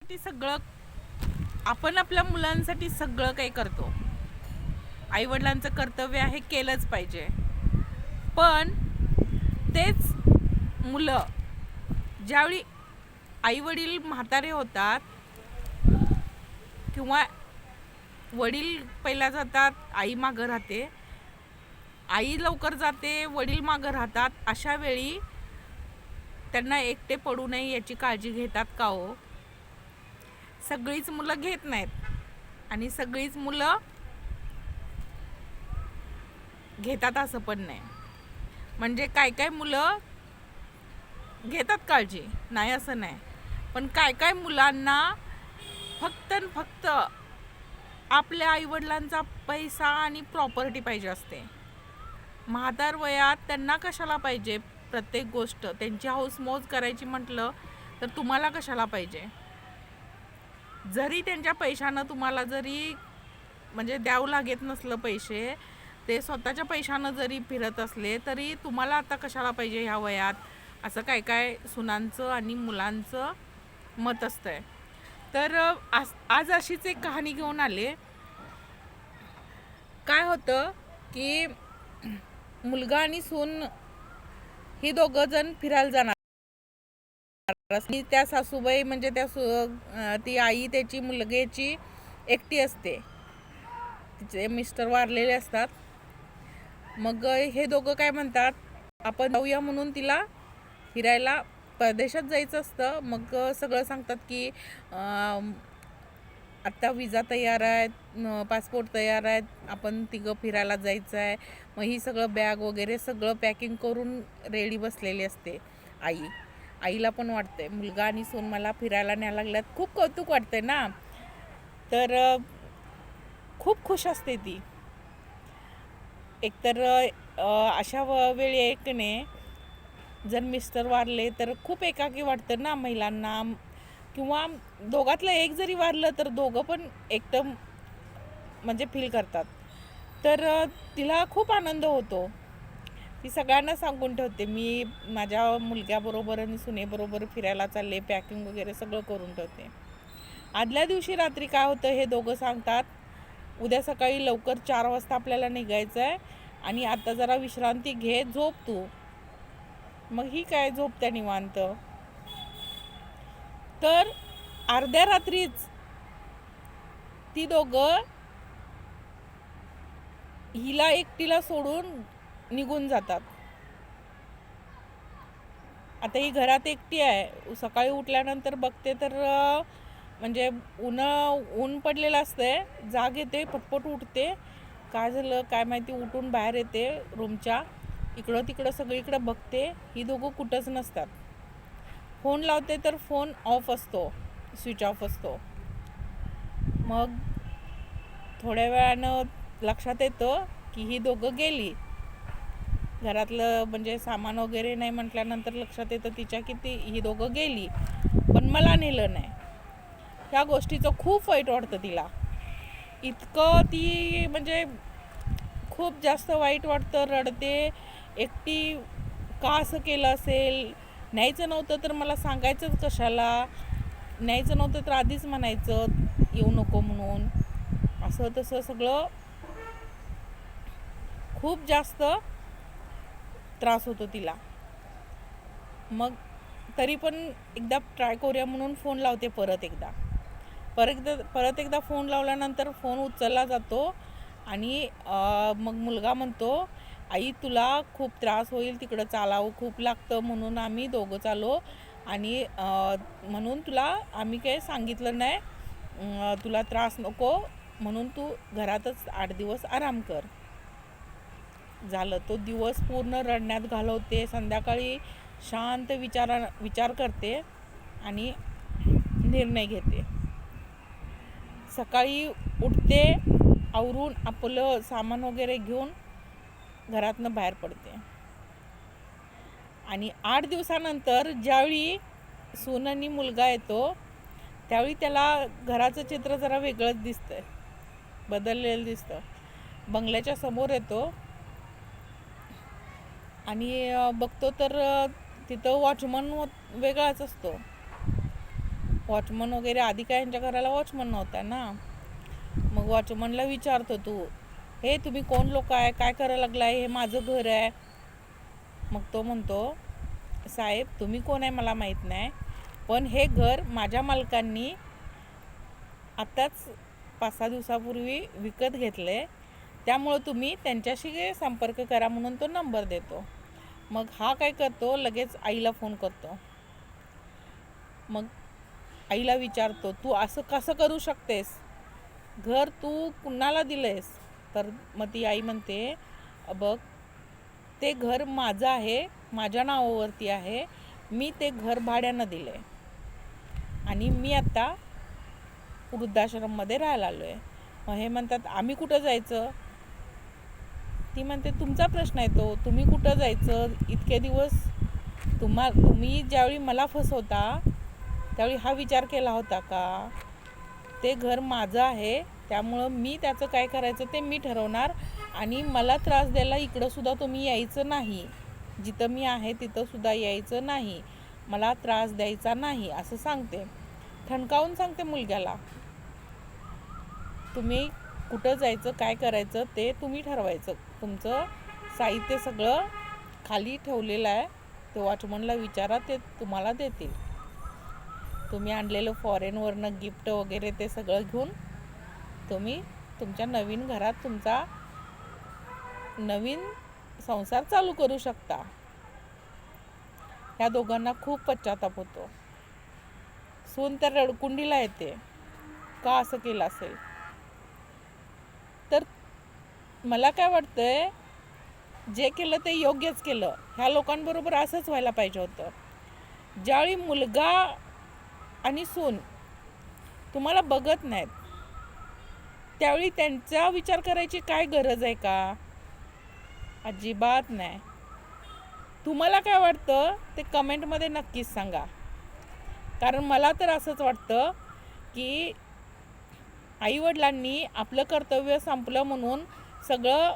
सगळं आपण आपल्या मुलांसाठी सगळं काही करतो. आईवडिलांचं कर्तव्य आहे, केलंच पाहिजे. पण तेच मुलं ज्यावेळी आईवडील म्हातारे होतात किंवा वडील पहिला जातात, आई मागं राहते, आई लवकर जाते, वडील मागं राहतात, अशा वेळी त्यांना एकटे पडू नये याची काळजी घेतात का हो? सगळीच मुलं घेत नाहीत आणि सगळीच मुलं घेतात असं पण नाही. म्हणजे काय काय मुलं घेतात काळजी, नाही असं नाही, पण काय काय मुलांना फक्त आणि फक्त आपल्या आईवडिलांचा पैसा आणि प्रॉपर्टी पाहिजे असते. म्हातार वयात त्यांना कशाला पाहिजे? प्रत्येक गोष्ट त्यांची हौसमौज करायची म्हटलं तर तुम्हाला कशाला पाहिजे? जरी त्यांच्या पैशानं तुम्हाला जरी म्हणजे द्यावं लागत नसलं पैसे, ते स्वतःच्या पैशानं जरी फिरत असले तरी तुम्हाला आता कशाला पाहिजे ह्या वयात? असं काय काय सुनांचं आणि मुलांचं मत असतंय. तर आज अशीच एक कहाणी घेऊन आले. काय होतं की मुलगा आणि सून ही दोघं जण फिरायला जाणार. त्या सासूबाई म्हणजे ती आई त्याची मुलगीची एकटी असते, तिचे मिस्टर वारलेले असतात. मग हे दोघं काय म्हणतात, आपण जाऊया म्हणून तिला फिरायला परदेशात जायचं असतं. मग सगळं सांगतात की आत्ता विजा तयार आहेत, पासपोर्ट तयार आहेत, आपण तिघं फिरायला जायचं आहे. मग ही सगळं बॅग वगैरे सगळं पॅकिंग करून रेडी बसलेली असते आई. आईला पण वाटतंय मुलगा आणि सून मला फिरायला न्यायला लागल्यात, खूप कौतुक वाटतंय ना. तर खूप खुश असते ती. एकतर अशा वेळी एकने जर मिस्टर वारले तर खूप एकाकी वाटतं ना महिलांना, किंवा दोघातलं एक जरी वारलं तर दोघं पण एकदम म्हणजे फील करतात. तर तिला खूप आनंद होतो. ती सगळ्यांना सांगून ठेवते, मी माझ्या मुलग्याबरोबर आणि सुनेबरोबर फिरायला चालले, पॅकिंग वगैरे सगळं करून ठेवते. आदल्या दिवशी रात्री काय होतं हे दोघं सांगतात, उद्या सकाळी लवकर 4 वाजता आपल्याला निघायचं आहे आणि आता जरा विश्रांती घे, झोप तू. मग ही काय झोपत्या निवांत. तर अर्ध्या रात्रीच ती दोघं हिला एकटीला सोडून निघून जातात. आता ही घरात एकटी आहे. सकाळी उठल्यानंतर बघते तर म्हणजे ऊन पडलेलं असतंय. जाग येते, पटपट उठते, काय झालं काय माहिती, उठून बाहेर येते रूमच्या, इकडं तिकडं सगळीकडं बघते, ही दोघं कुठंच नसतात. फोन लावते तर फोन ऑफ असतो, स्विच ऑफ असतो. मग थोड्या वेळानं लक्षात येतं की ही दोघं गेली. घरातलं म्हणजे सामान वगैरे नाही म्हटल्यानंतर लक्षात येतं तिच्या की ही दोघं गेली, पण मला नेलं नाही. ह्या गोष्टीचं खूप वाईट वाटतं तिला. इतकं ती म्हणजे खूप जास्त वाईट वाटतं, रडते. एकटी का असं केलं असेल? न्यायचं नव्हतं तर मला सांगायचंच कशाला? न्यायचं नव्हतं तर आधीच म्हणायचं येऊ नको म्हणून. असं तसं सगळं खूप जास्त त्रास होतो तिला. मग तरी पण एकदा ट्राय करूया म्हणून फोन लावते परत एकदा फोन लावल्यानंतर फोन उचलला जातो आणि मग मुलगा म्हणतो, आई तुला खूप त्रास होईल, तिकडं चालावं खूप लागतं म्हणून आम्ही दोघं चालो आणि म्हणून तुला आम्ही काही सांगितलं नाही, तुला त्रास नको म्हणून तू घरातच 8 दिवस आराम कर. झालं, तो दिवस पूर्ण रडण्यात घालवते. संध्याकाळी शांत विचार करते आणि निर्णय घेते. सकाळी उठते, आवरून आपलं सामान वगैरे घेऊन घरातनं बाहेर पडते. आणि 8 दिवसानंतर ज्यावेळी सून आणि मुलगा येतो त्यावेळी त्याला घराचं चित्र जरा वेगळंच दिसतंय, बदललेलं दिसतं. बंगल्याच्या समोर येतो आणि बघतो तर तिथं वॉचमन वेगळाच असतो. वॉचमन वगैरे आधी काय यांच्या घराला वॉचमन नव्हता ना. मग वॉचमनला विचारतो तू, हे तुम्ही कोण लोक आहे, काय करायला लागलाय, हे माझं घर आहे. मग तो म्हणतो, साहेब तुम्ही कोण आहे मला माहीत नाही, पण हे घर माझ्या मालकांनी आत्ताच 5-6 दिवसापूर्वी विकत घेतले, त्यामुळं तुम्ही त्यांच्याशी संपर्क करा म्हणून तो नंबर देतो. मग हा काय करतो, लगेच आईला फोन करतो. मग आईला विचारतो, तू असं कसं करू शकतेस, घर तू कुणाला दिलंयस? तर मग ती आई म्हणते, बघ ते घर माझं आहे, माझ्या नावावरती आहे, मी ते घर भाड्यानं दिलं आहे आणि मी आता वृद्धाश्रममध्ये राहायला आलो आहे. मग हे म्हणतात, आम्ही कुठं जायचं? ती म्हणते, तुमचा प्रश्न आहे तो, तुम्ही कुठं जायचं? इतके दिवस तुम्ही ज्यावेळी मला फसवता त्यावेळी हा विचार केला होता का? ते घर माझं आहे, त्यामुळं मी त्याचं काय करायचं ते मी ठरवणार आणि मला त्रास द्यायला इकडं सुद्धा तुम्ही यायचं नाही, जिथं मी आहे तिथं सुद्धा यायचं नाही, मला त्रास द्यायचा नाही असं सांगते. ठणकावून सांगते मुलग्याला, तुम्ही कुठं जायचं, काय करायचं ते तुम्ही ठरवायचं, तुमचं साहित्य सगळं खाली ठेवलेलं आहे, ते वॉचमनला विचारा, ते तुम्हाला देतील. तुम्ही आणलेलं फॉरेनवरनं गिफ्ट वगैरे ते सगळं घेऊन तुम्ही तुमच्या नवीन घरात तुमचा नवीन संसार चालू करू शकता. ह्या दोघांना खूप पश्चाताप होतो. सून तर रडकुंडीला येते, का असं केलं असेल. तर मला काय वाटतंय, जे केलं ते योग्यच केलं. ह्या लोकांबरोबर असंच व्हायला पाहिजे होतं. ज्यावेळी मुलगा आणि सून तुम्हाला बघत नाहीत, त्यावेळी त्यांचा विचार करायची काय गरज आहे का? अजिबात नाही. तुम्हाला काय वाटतं ते कमेंटमध्ये नक्कीच सांगा. कारण मला तर असंच वाटतं की आईवडिलांनी आपलं कर्तव्य संपलं म्हणून सगळं